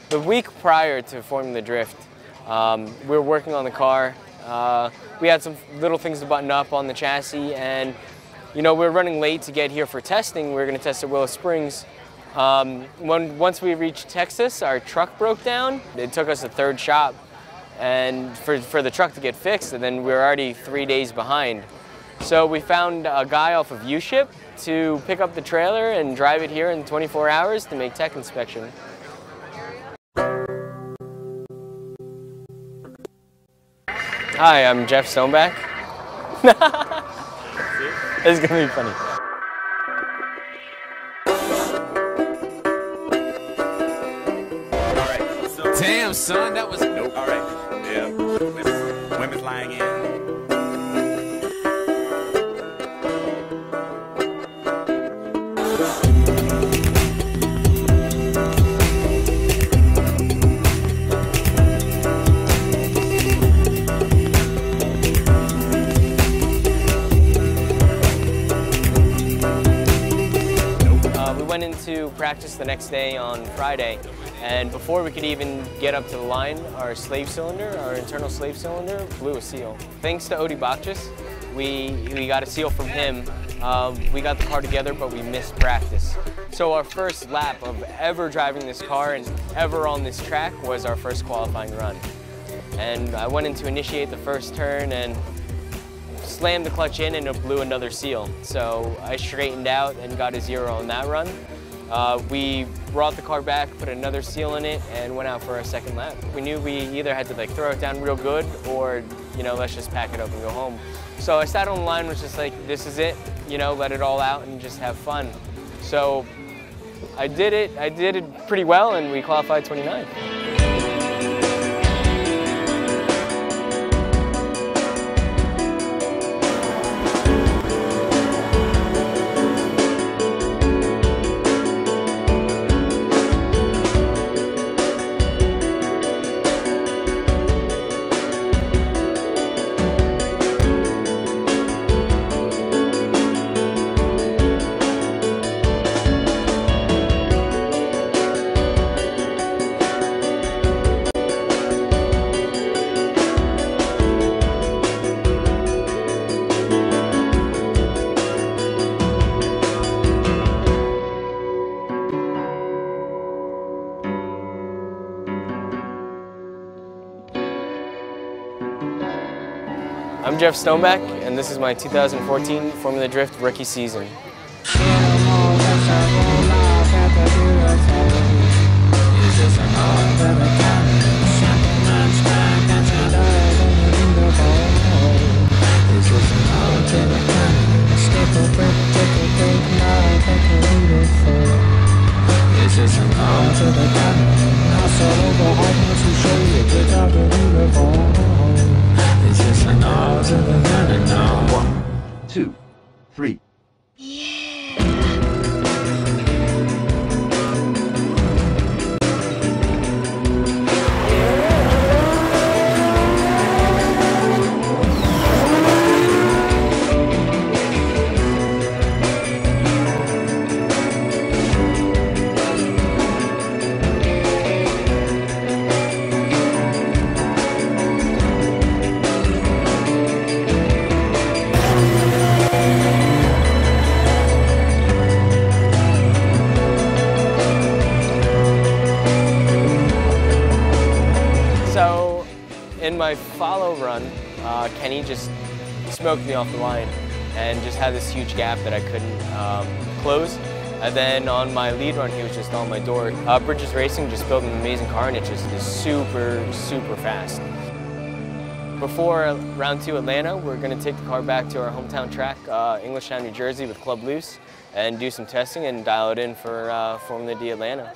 The week prior to forming the drift, we were working on the car. We had some little things to button up on the chassis, and we were running late to get here for testing. We were going to test at Willow Springs. Once we reached Texas, our truck broke down. It took us a third shop and for the truck to get fixed, and then we were already 3 days behind. So we found a guy off of U-Ship to pick up the trailer and drive it here in 24 hours to make tech inspection. Hi, I'm Geoff Stoneback. This is gonna be funny. Alright, so damn son, that was nope. Alright, yeah. Women's lying in. We went into practice the next day on Friday, and before we could even get up to the line, our internal slave cylinder, blew a seal. Thanks to Odie Bakchis, we got a seal from him. We got the car together, but we missed practice. So our first lap of ever driving this car and ever on this track was our first qualifying run. And I went in to initiate the first turn and slammed the clutch in, and it blew another seal. So I straightened out and got a 0 on that run. We brought the car back, put another seal in it, and went out for our second lap. We knew we either had to throw it down real good or, let's just pack it up and go home. So I sat on the line and was just like, this is it, let it all out and just have fun. So I did it pretty well, and we qualified 29th. I'm Geoff Stoneback, and this is my 2014 Formula Drift rookie season. One, two, three. In my follow run, Kenny just smoked me off the line and just had this huge gap that I couldn't close. And then on my lead run, he was just on my door. Bridges Racing just built an amazing car, and it just is super, super fast. Before round 2 Atlanta, we're going to take the car back to our hometown track, Englishtown, New Jersey, with Club Loose, and do some testing and dial it in for Formula D Atlanta.